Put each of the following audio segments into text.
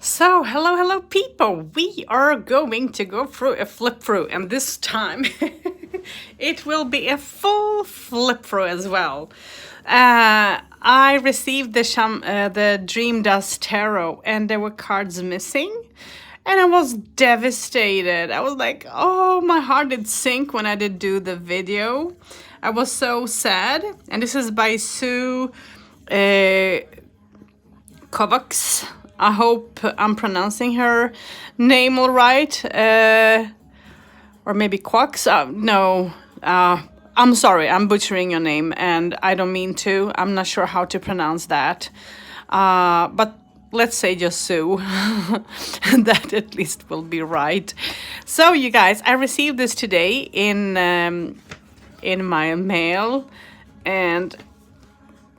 So, hello, people. We are going to go through a flip through, and this time it will be a full flip through as well. I received the Dream Dust Tarot, and there were cards missing, and I was devastated. I was like, oh, my heart did sink when I did do the video. I was so sad, and this is by Sue Kovacs. I hope I'm pronouncing her name all right. Or maybe Quacks. No, I'm sorry, I'm butchering your name, and I don't mean to. I'm not sure how to pronounce that. But let's say just Sue. That at least will be right. So, you guys, I received this today in my mail, and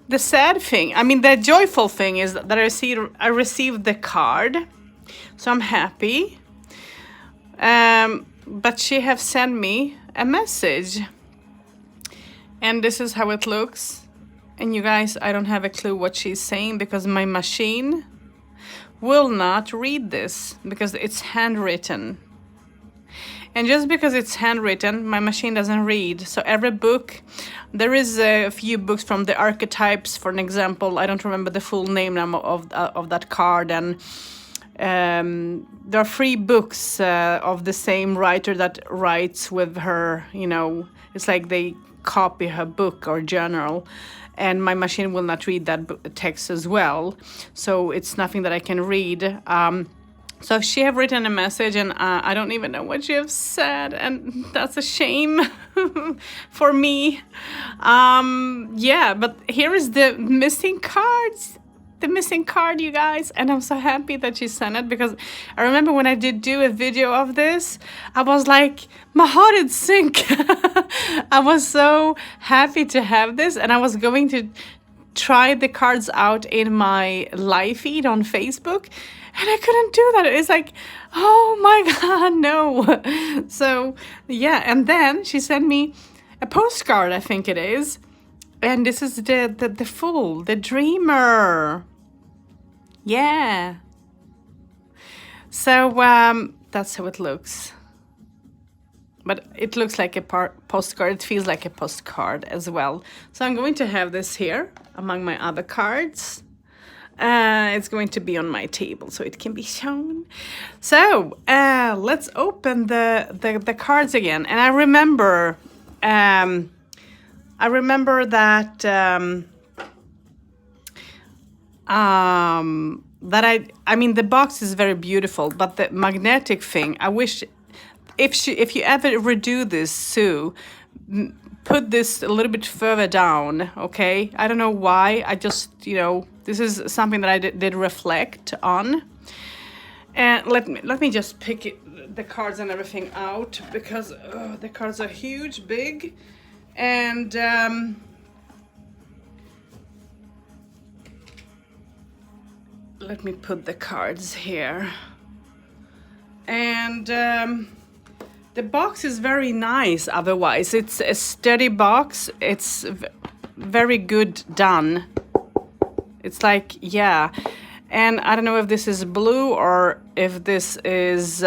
the sad thing, the joyful thing is that I received the card, so I'm happy. But she have sent me a message, and this is how it looks. And you guys, I don't have a clue what she's saying because my machine will not read this because it's handwritten. And just because it's handwritten, my machine doesn't read. So every book, there is a few books from the archetypes, for an example. I don't remember the full name of that card. And there are 3 books of the same writer that writes with her, it's like they copy her book or journal. And my machine will not read that text as well. So it's nothing that I can read. So she have written a message, and I don't even know what she have said, and that's a shame for me. Yeah, but here is the missing cards. The missing card, you guys, and I'm so happy that she sent it because I remember when I did do a video of this, I was like, my heart would sink. I was so happy to have this, and I was going to try the cards out in my live feed on Facebook, and I couldn't do that. It's like, oh my God, no. So yeah, and then she sent me a postcard, I think it is. And this is the Fool, the Dreamer. Yeah. So that's how it looks. But it looks like a postcard. It feels like a postcard as well. So I'm going to have this here among my other cards. It's going to be on my table so it can be shown. So let's open the cards again. And I remember that the box is very beautiful, but the magnetic thing, I wish if you ever redo this, Sue, put this a little bit further down, okay? I don't know why. I just, this is something that I did reflect on. And let me just pick the cards and everything out because the cards are huge, big, and let me put the cards here. And the box is very nice. Otherwise, it's a sturdy box. It's very good done. It's like, yeah. And I don't know if this is blue or if this is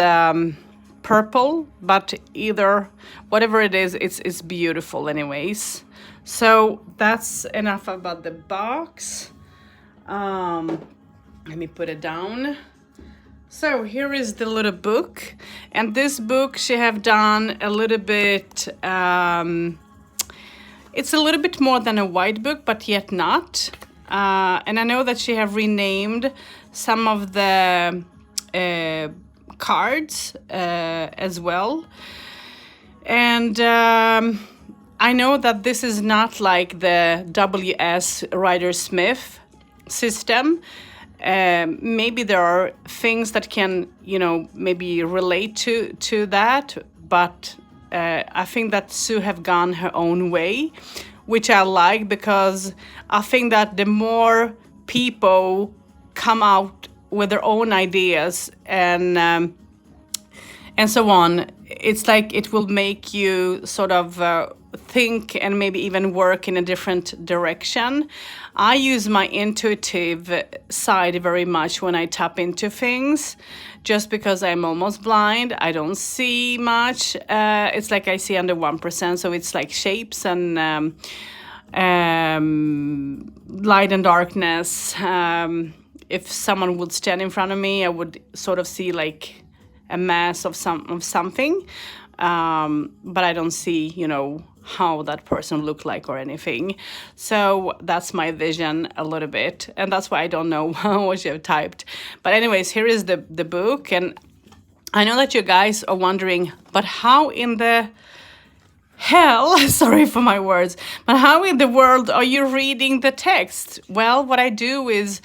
purple, but whatever it is, it's beautiful anyways. So that's enough about the box. Let me put it down. So here is the little book, and this book she have done a little bit, it's a little bit more than a white book, but yet not. And I know that she have renamed some of the cards as well. And I know that this is not like the W.S. Rider-Smith system. Maybe there are things that can, maybe relate to that, but I think that Sue have gone her own way, which I like because I think that the more people come out with their own ideas and so on, it's like it will make you sort of think and maybe even work in a different direction. I use my intuitive side very much when I tap into things, just because I'm almost blind. I don't see much. It's like I see under 1%, so it's like shapes and light and darkness. If someone would stand in front of me, I would sort of see like a mass of something, but I don't see, how that person looked like or anything. So that's my vision a little bit, and that's why I don't know what you have typed. But anyways, here is the book, and I know that you guys are wondering, but how in the hell, sorry for my words, but how in the world are you reading the text? Well, what I do is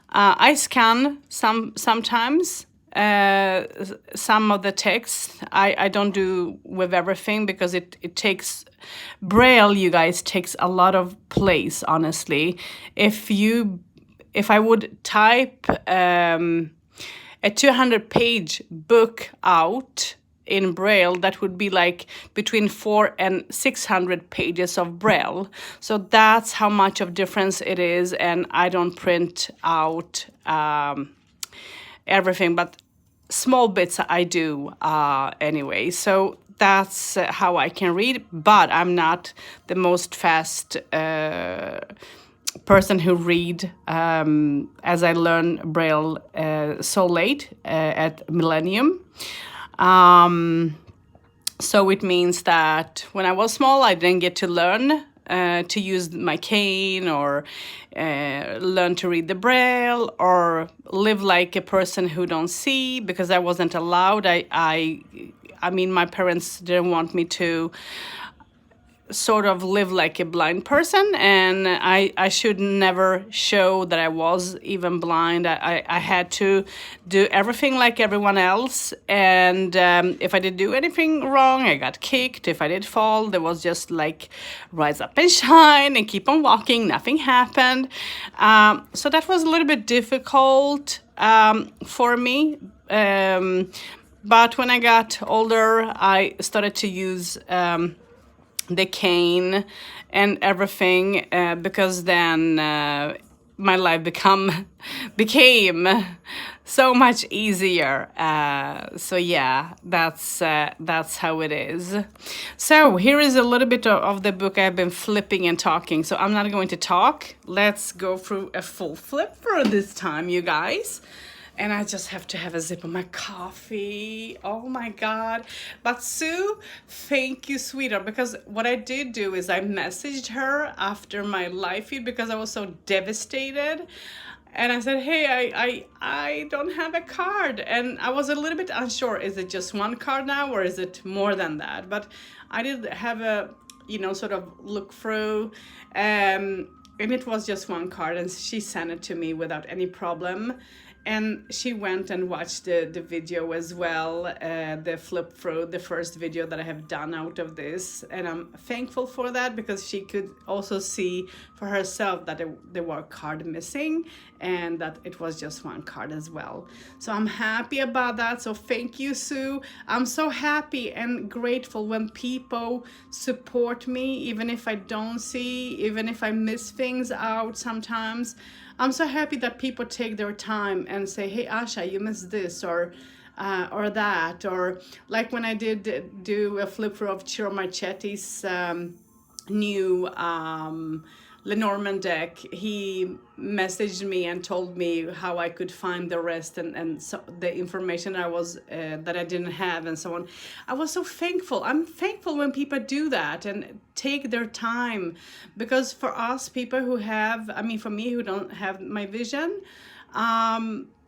I scan sometimes some of the text. I don't do with everything, because it takes Braille, you guys, takes a lot of place, honestly. If I would type a 200-page book out in Braille, that would be like between 400 and 600 pages of Braille. So that's how much of difference it is, and I don't print out everything, but small bits I do anyway. So that's how I can read, but I'm not the most fast person who read, as I learned Braille so late at Millennium. So it means that when I was small, I didn't get to learn to use my cane, or learn to read the Braille, or live like a person who don't see, because I wasn't allowed. I mean, my parents didn't want me to sort of live like a blind person, and I should never show that I was even blind. I had to do everything like everyone else, and if I did do anything wrong, I got kicked. If I did fall, there was just like rise up and shine and keep on walking, nothing happened. So that was a little bit difficult for me, but when I got older, I started to use the cane and everything, because then my life became so much easier. So yeah, that's how it is. So here is a little bit of the book. I've been flipping and talking, so I'm not going to talk. Let's go through a full flip for this time, you guys. And I just have to have a sip of my coffee. Oh my God. But Sue, thank you, sweetheart. Because what I did do is I messaged her after my live feed, because I was so devastated. And I said, hey, I don't have a card. And I was a little bit unsure. Is it just one card now, or is it more than that? But I did have a, sort of look through. And it was just one card. And she sent it to me without any problem. And she went and watched the video as well, the flip through, the first video that I have done out of this. And I'm thankful for that, because she could also see for herself that there were a card missing, and that it was just one card as well. So I'm happy about that. So thank you, Sue. I'm so happy and grateful when people support me, even if I don't see, even if I miss things out sometimes. I'm so happy that people take their time and say, hey, Asha, you missed this, or that. Or like when I did do a flip through of Chiro Marchetti's new Lenormand deck, he messaged me and told me how I could find the rest, and so the information I was that I didn't have, and so on. I was so thankful. I'm thankful when people do that and take their time, because for us people who have, for me who don't have my vision,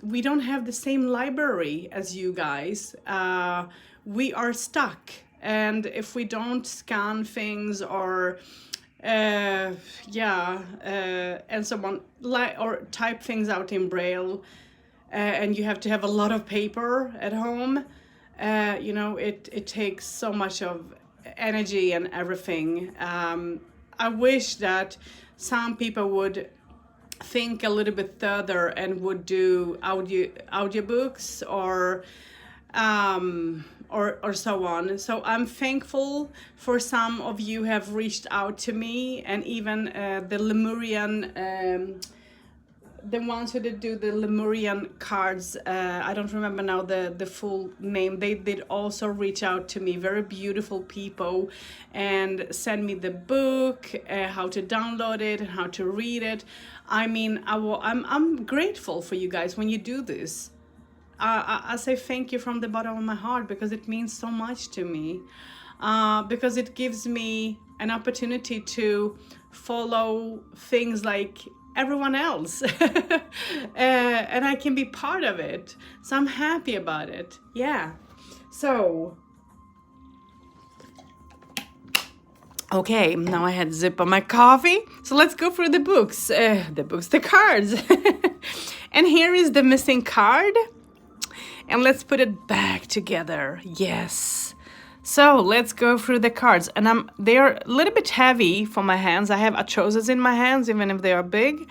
we don't have the same library as you guys. We are stuck, and if we don't scan things or and someone or type things out in Braille, and you have to have a lot of paper at home, it takes so much of energy and everything. I wish that some people would think a little bit further and would do audiobooks, or or so on. So I'm thankful for some of you have reached out to me, and even the Lemurian, the ones who did do the Lemurian cards, I don't remember now the full name, they did also reach out to me, very beautiful people, and send me the book, how to download it and how to read it. I mean, I'm grateful for you guys when you do this. I say thank you from the bottom of my heart, because it means so much to me, because it gives me an opportunity to follow things like everyone else and I can be part of it, so I'm happy about it. Yeah. So okay, now I had zip on my coffee, so let's go through the books, the cards. And here is the missing card, and let's put it back together. Yes. So let's go through the cards, and they're a little bit heavy for my hands. I have arthrosis in my hands, even if they are big.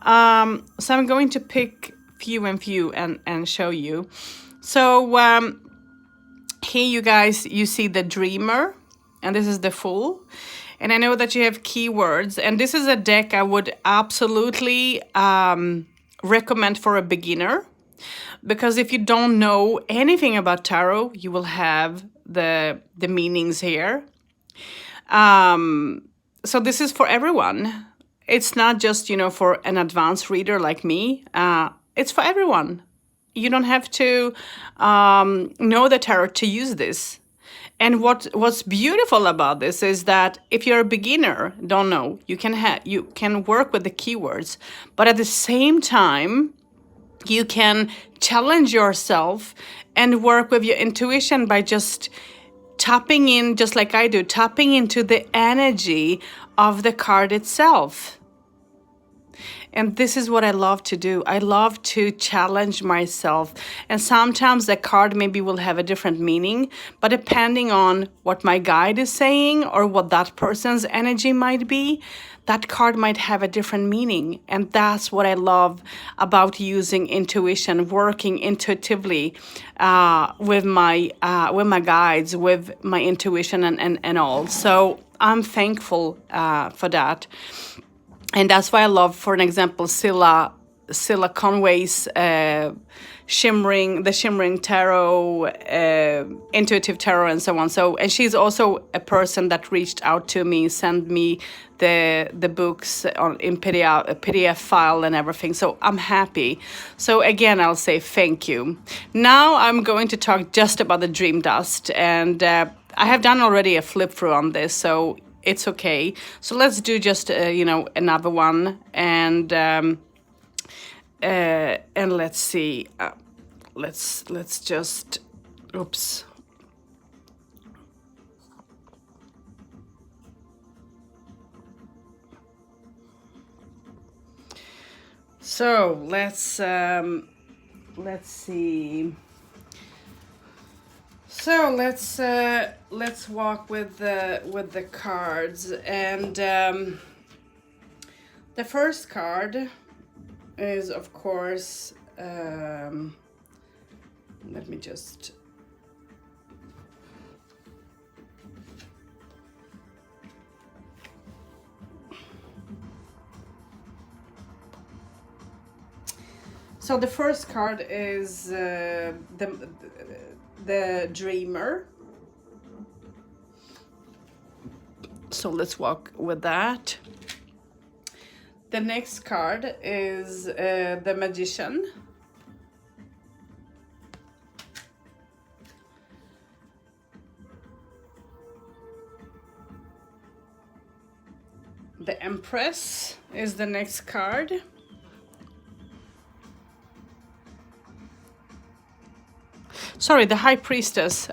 So I'm going to pick few and show you. So here you guys, you see the Dreamer, and this is the Fool. And I know that you have keywords, and this is a deck I would absolutely recommend for a beginner. Because if you don't know anything about tarot, you will have the meanings here. So this is for everyone. It's not just, for an advanced reader like me. It's for everyone. You don't have to know the tarot to use this. And what's beautiful about this is that if you're a beginner, don't know, you can work with the keywords, but at the same time, you can challenge yourself and work with your intuition by just tapping in, just like I do, tapping into the energy of the card itself. And this is what I love to do. I love to challenge myself. And sometimes the card maybe will have a different meaning, but depending on what my guide is saying or what that person's energy might be, that card might have a different meaning. And that's what I love about using intuition, working intuitively with my guides, with my intuition and all. So I'm thankful for that. And that's why I love, for an example, Scylla Conway's Shimmering Tarot, Intuitive Tarot, and so on. So, and she's also a person that reached out to me, sent me the books in PDF file and everything. So I'm happy. So again, I'll say thank you. Now I'm going to talk just about the Dream Dust, and I have done already a flip through on this, so it's okay. So let's do just another one, and let's see. Let's just, oops. So let's see. So let's walk with the cards, and the first card is, of course, let me just, so the first card is the Dreamer. So let's walk with that. The next card is the Magician. The Empress is the next card. Sorry, the High Priestess.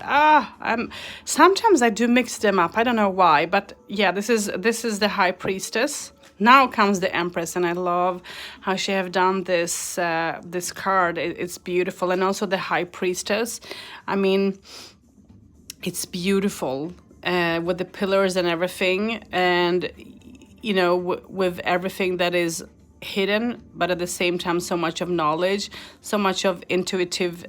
Sometimes I do mix them up. I don't know why, but yeah, this is the High Priestess. Now comes the Empress, and I love how she have done this this card. It's beautiful, and also the High Priestess. I mean, it's beautiful with the pillars and everything, and with everything that is hidden, but at the same time, so much of knowledge, so much of intuitive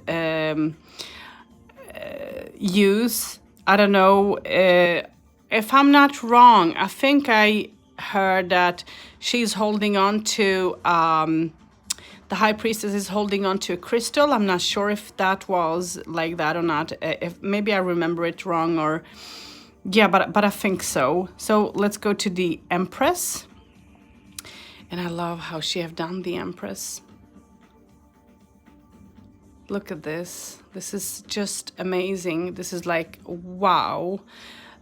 use. I don't know if I'm not wrong. I think I heard that she's holding on to the high priestess is holding on to a crystal. I'm not sure if that was like that or not. If maybe I remember it wrong, or yeah, but I think so. So let's go to the Empress. And I love how she have done the Empress. Look at this. This is just amazing. This is like, wow.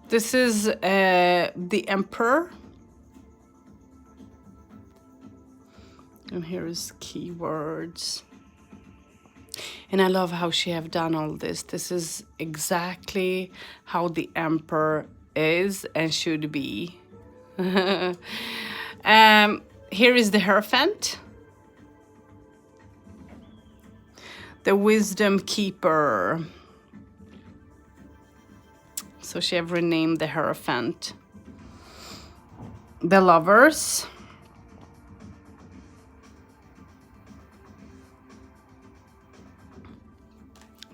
This is the Emperor. And here is keywords. And I love how she have done all this. This is exactly how the Emperor is and should be. Here is the Hierophant. The Wisdom Keeper. So she have renamed the Hierophant. The Lovers.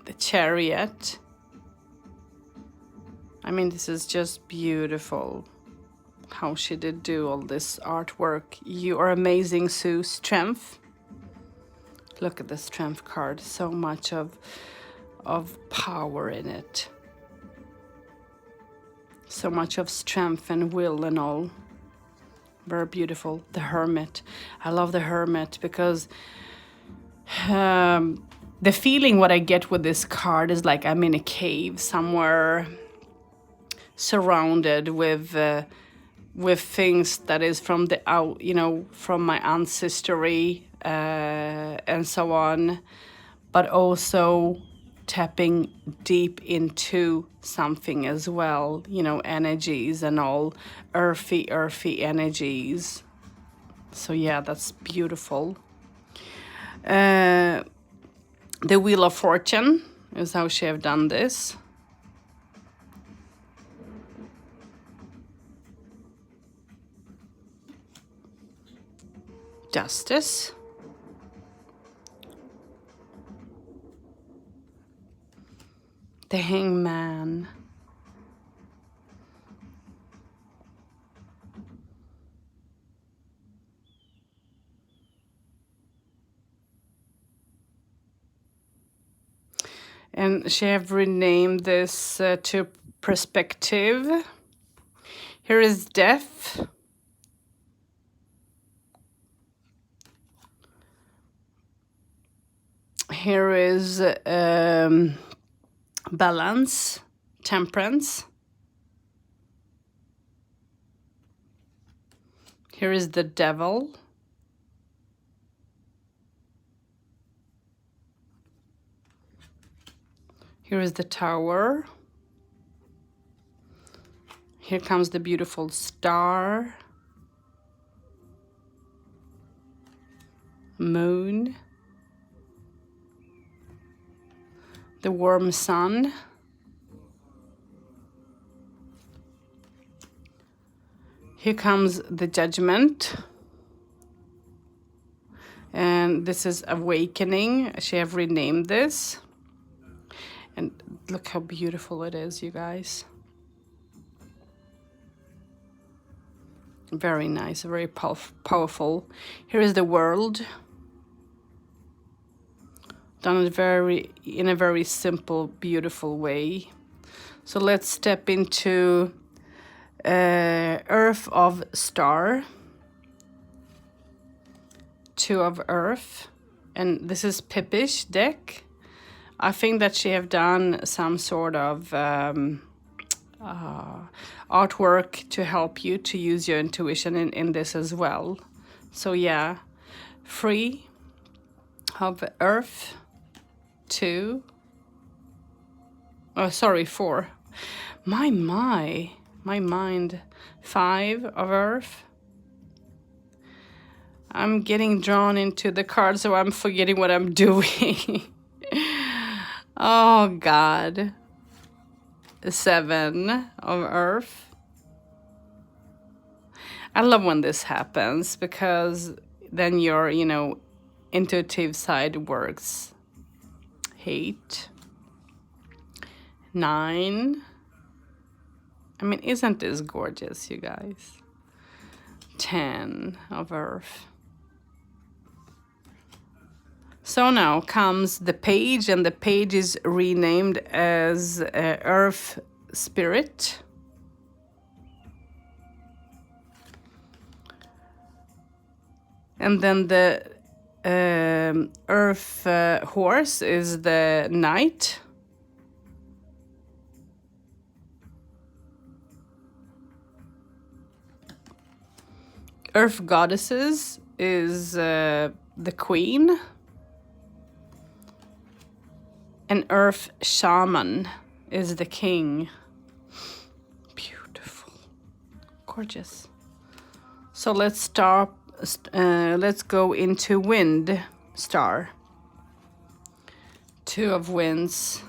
The Chariot. I mean, this is just beautiful. How she did do all this artwork. You are amazing, Sue. Strength. Look at the Strength card. So much of power in it. So much of strength and will and all. Very beautiful. The Hermit. I love the Hermit because the feeling what I get with this card is like I'm in a cave somewhere, surrounded with things that is from the out, you know, from my ancestry and so on, but also tapping deep into something as well, you know, energies and all earthy energies. So yeah, that's beautiful. The Wheel of Fortune is how she have done this. Justice. The Hangman. And she have renamed this to Perspective. Here is Death. Here is Balance, Temperance. Here is the Devil. Here is the Tower. Here comes the beautiful Star. Moon. The Warm Sun. Here comes the Judgment. And this is Awakening. She have renamed this. And look how beautiful it is, you guys. Very nice, very powerful. Here is the World. Done it in a very simple, beautiful way. So let's step into Earth of Star. 2 of Earth. And this is Pippish deck. I think that she have done some sort of artwork to help you to use your intuition in this as well. So yeah, 3 of Earth, 2. Oh, sorry, 4. My mind. 5 of Earth. I'm getting drawn into the cards, so I'm forgetting what I'm doing. Oh, God. 7 of Earth. I love when this happens because then your, you know, intuitive side works. 8. 9. I mean, isn't this gorgeous, you guys? 10 of earth. So now comes the page, and the page is renamed as Earth Spirit. And then the Earth Horse is the Knight. Earth Goddesses is the Queen. And Earth Shaman is the King. Beautiful. Gorgeous. So let's go into Wind Star. 2 of Winds.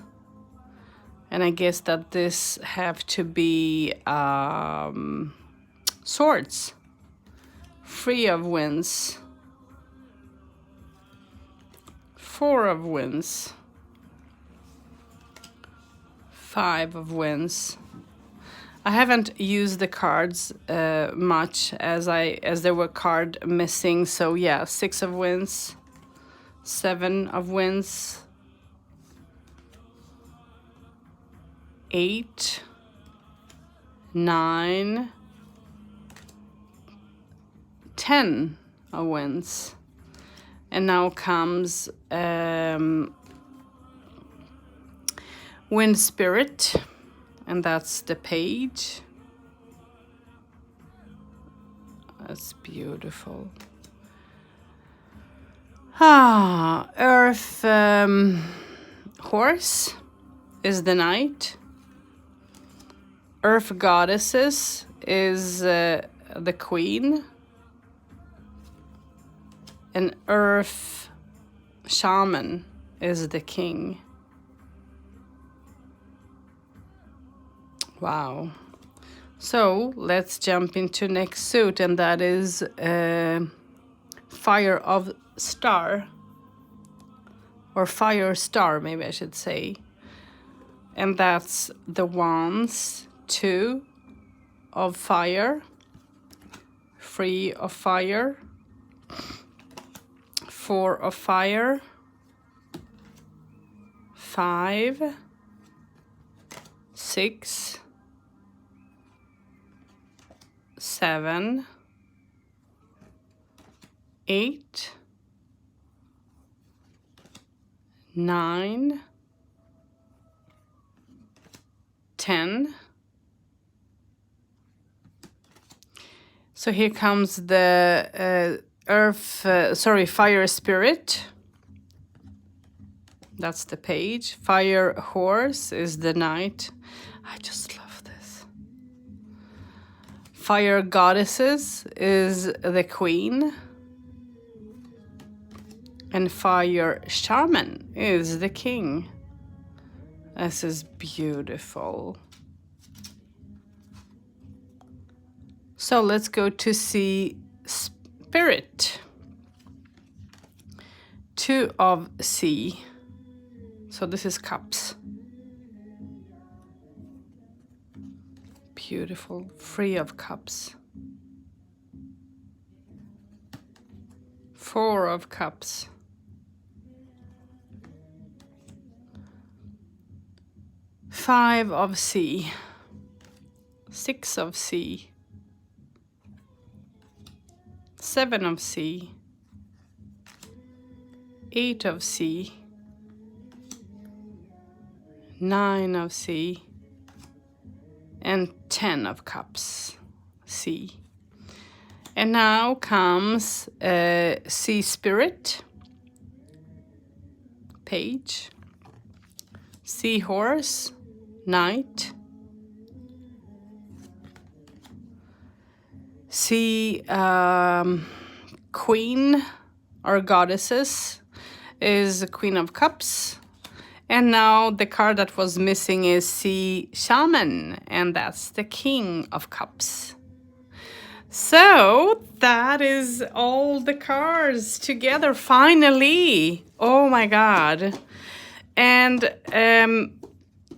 And I guess that this have to be Swords. 3 of Winds. 4 of Winds. 5 of Winds. I haven't used the cards much as there were card missing. So yeah, 6 of Winds, 7 of Winds, 8, 9, 10 of Winds. And now comes Wind Spirit, and that's the page. That's beautiful. Earth Horse is the Knight. Earth Goddesses is the Queen. And Earth Shaman is the King. Wow. So let's jump into next suit, and that is Fire of Star. Or Fire Star, maybe I should say. And that's the Wands, 2 of Fire, 3 of Fire, 4 of Fire, 5, 6, 7, 8, 9, 10. So here comes the Fire Spirit. That's the page. Fire Horse is the Knight. I just love this. Fire Goddesses is the Queen. And Fire Shaman is the King. This is beautiful. So let's go to see Spirit. 2 of Sea. So this is Cups. Beautiful. 3 of Cups. 4 of Cups. 5 of Sea. 6 of Sea. 7 of Sea. 8 of Sea. 9 of Sea. And 10 of Cups, Sea. And now comes Sea Spirit, page, Seahorse, Knight, Sea Queen or Goddesses is the Queen of Cups. And now the card that was missing is Sea Shaman, and that's the King of Cups. So that is all the cards together, finally. Oh my God. And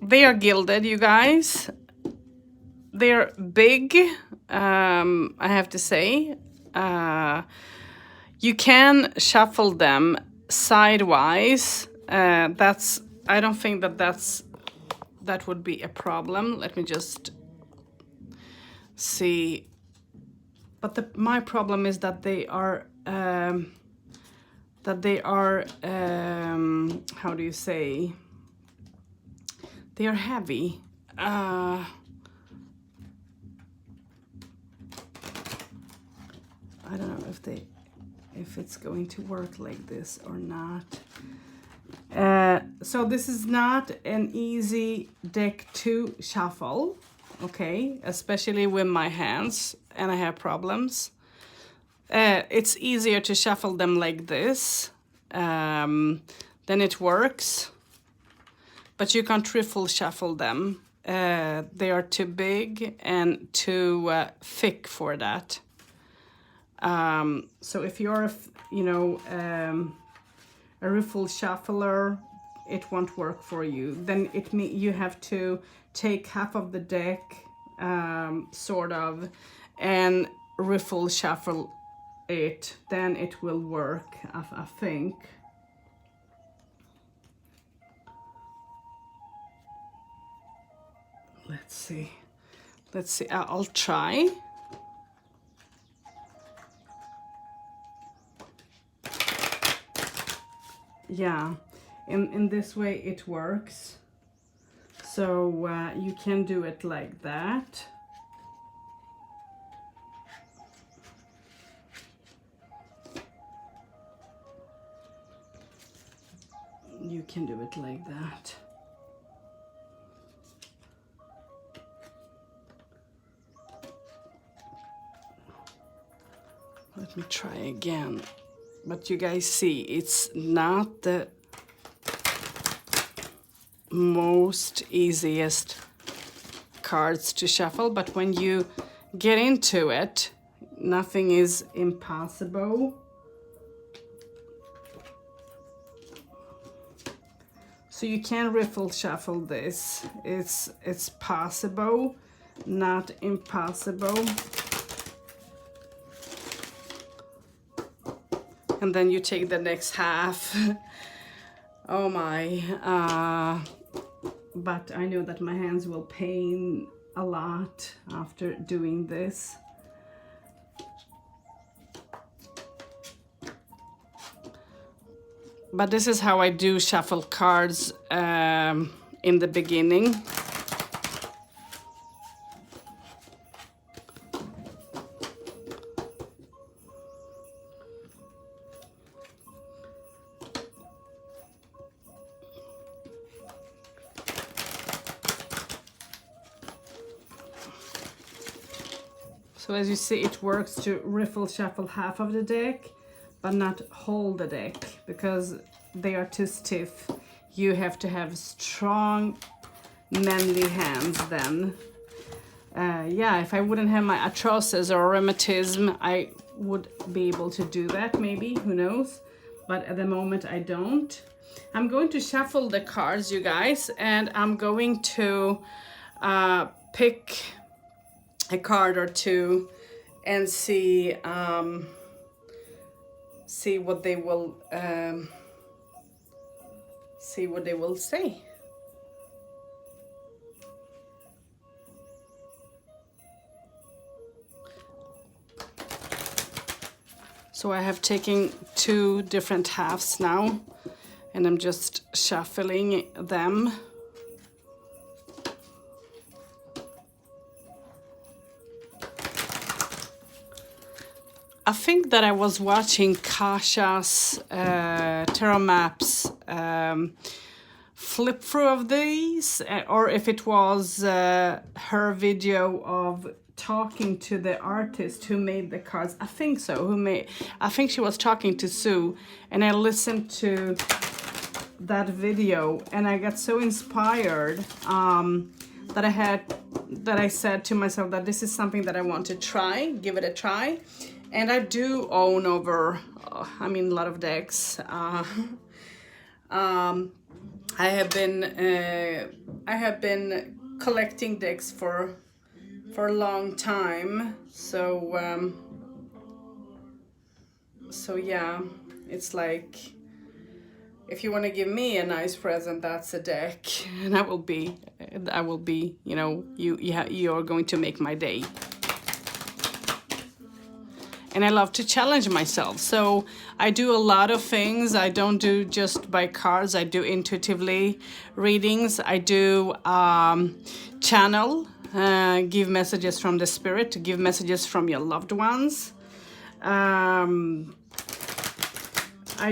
They are gilded, you guys. They're big, I have to say. You can shuffle them sidewise. I don't think that would be a problem. Let me just see. But my problem is that they are how do you say? They are heavy. I don't know if it's going to work like this or not. So this is not an easy deck to shuffle, okay? Especially with my hands, and I have problems. It's easier to shuffle them like this. Then it works. But you can't triple shuffle them. They are too big and too thick for that. So if you're, a riffle shuffler, it won't work for you. Then you have to take half of the deck, sort of, and riffle shuffle it. Then it will work, I think. Let's see. I'll try. Yeah, in this way it works. So you can do it like that. You can do it like that. Let me try again. But you guys see, it's not the most easiest cards to shuffle, but when you get into it, nothing is impossible. So you can riffle shuffle this. It's possible, not impossible. And then you take the next half. Oh my. But I know that my hands will pain a lot after doing this. But this is how I do shuffle cards in the beginning. So as you see, it works to riffle shuffle half of the deck, but not hold the deck, because they are too stiff. You have to have strong, manly hands then. Yeah, if I wouldn't have my arthrosis or rheumatism, I would be able to do that, maybe, who knows? But at the moment, I don't. I'm going to shuffle the cards, you guys, and I'm going to pick a card or two and see what they will say. So I have taken two different halves now, and I'm just shuffling them. I think that I was watching Kasha's Tarot Maps flip through of these, or if it was her video of talking to the artist who made the cards. I think so. I think she was talking to Sue, and I listened to that video, and I got so inspired that I said to myself that this is something that I want to try, give it a try. And I do own over, a lot of decks. I have been collecting decks for a long time. So yeah, it's like, if you want to give me a nice present, that's a deck, and I will be, you know, you're going to make my day. And I love to challenge myself. So I do a lot of things. I don't do just by cards. I do intuitively readings. I do channel, give messages from the spirit, give messages from your loved ones. I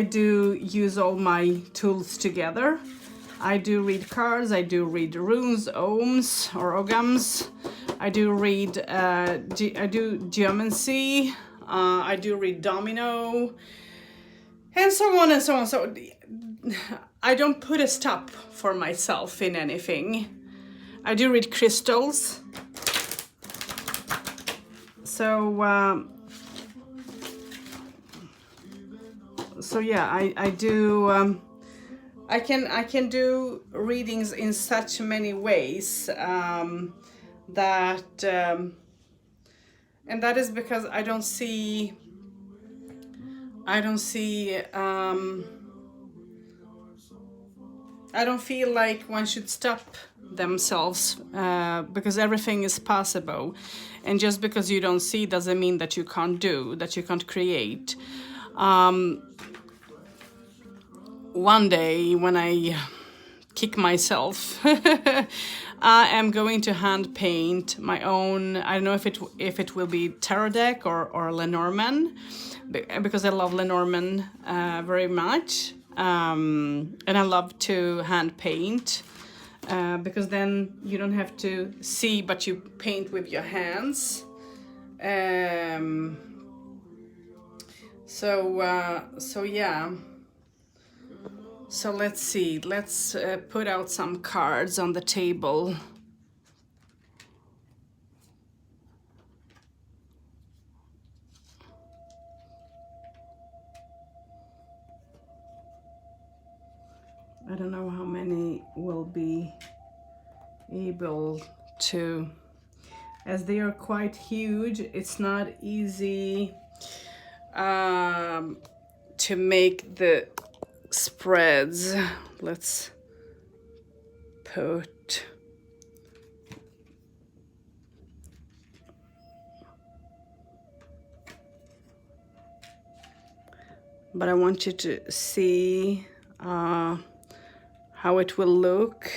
do use all my tools together. I do read cards. I do read runes, ohms or ogams. I do read, I do geomancy. I do read domino, and so on and so on. So I don't put a stop for myself in anything. I do read crystals. So so yeah, I do. I can do readings in such many ways that. And that is because I don't feel like one should stop themselves, because everything is possible. And just because you don't see doesn't mean that you can't do, that you can't create. One day when I kick myself, I am going to hand paint my own. I don't know if it will be tarot deck or Lenormand, because I love Lenormand very much, and I love to hand paint, because then you don't have to see, but you paint with your hands. So yeah. So let's see, let's put out some cards on the table. I don't know how many will be able to, as they are quite huge, it's not easy to make the spreads. Let's put but I want you to see how it will look.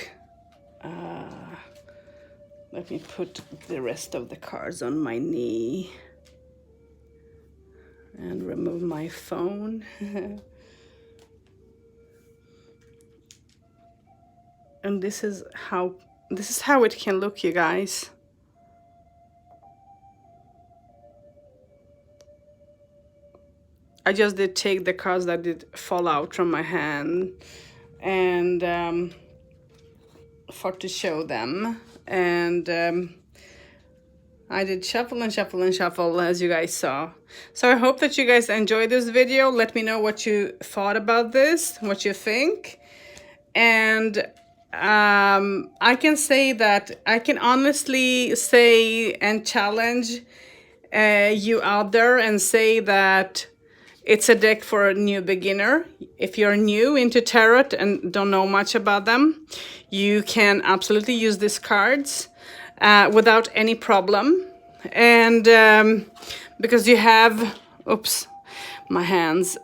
Let me put the rest of the cards on my knee and remove my phone. And this is how it can look, you guys. I just did take the cards that did fall out from my hand, and for to show them, and I did shuffle and shuffle and shuffle, as you guys saw. So I hope that you guys enjoyed this video. Let me know what you thought about this, what you think. And I can say that I can honestly say and challenge you out there and say that it's a deck for a new beginner. If you're new into tarot and don't know much about them, you can absolutely use these cards without any problem. And because you have, oops, my hands,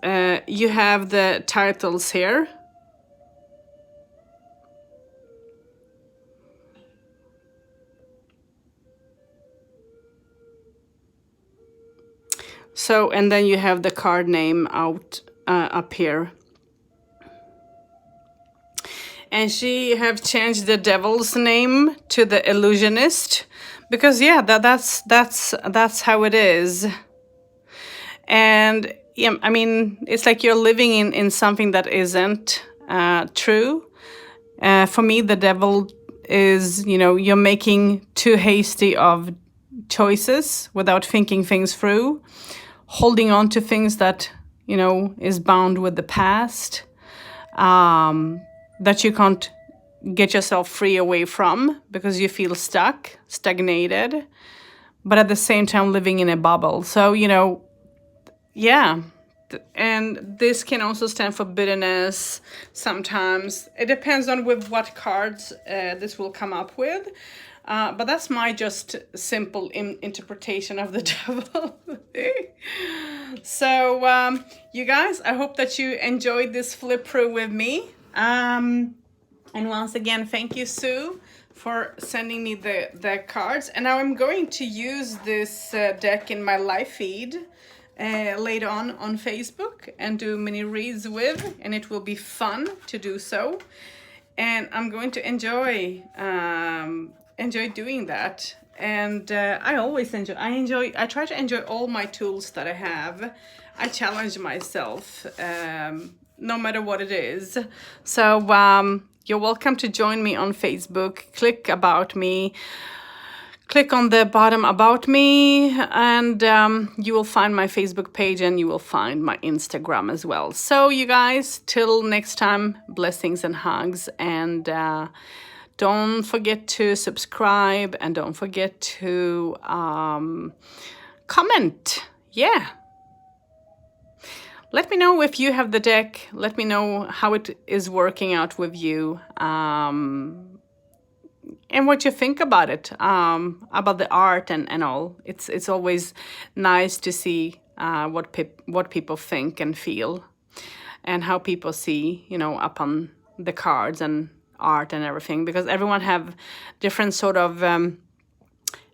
you have the titles here. So, and then you have the card name out up here. And she have changed the devil's name to the illusionist, because yeah, that's how it is. And yeah, I mean, it's like you're living in something that isn't true. For me, the devil is, you know, you're making too hasty of choices without thinking things through, holding on to things that, you know, is bound with the past. that you can't get yourself free away from because you feel stuck, stagnated, but at the same time living in a bubble. So, yeah. And this can also stand for bitterness sometimes. It depends on with what cards this will come up with. But that's my just simple interpretation of the devil. So, you guys, I hope that you enjoyed this flip through with me. And once again, thank you, Sue, for sending me the cards. And now I'm going to use this deck in my live feed later on Facebook and do mini reads with, and it will be fun to do so. And I'm going to enjoy doing that. And I always I try to enjoy all my tools that I have. I challenge myself, no matter what it is. So you're welcome to join me on Facebook. Click About Me. Click on the bottom About Me, and you will find my Facebook page, and you will find my Instagram as well. So you guys, till next time, blessings and hugs, and don't forget to subscribe, and don't forget to comment. Yeah. Let me know if you have the deck. Let me know how it is working out with you. And what you think about it, about the art and all. It's always nice to see what people think and feel, and how people see, upon the cards and art and everything, because everyone have different sort of.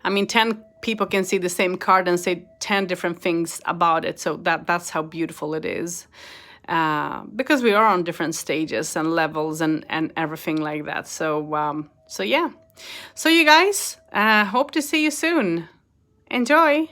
10 people can see the same card and say 10 different things about it. So that's how beautiful it is. Because we are on different stages and levels and everything like that. So yeah. So you guys, hope to see you soon. Enjoy.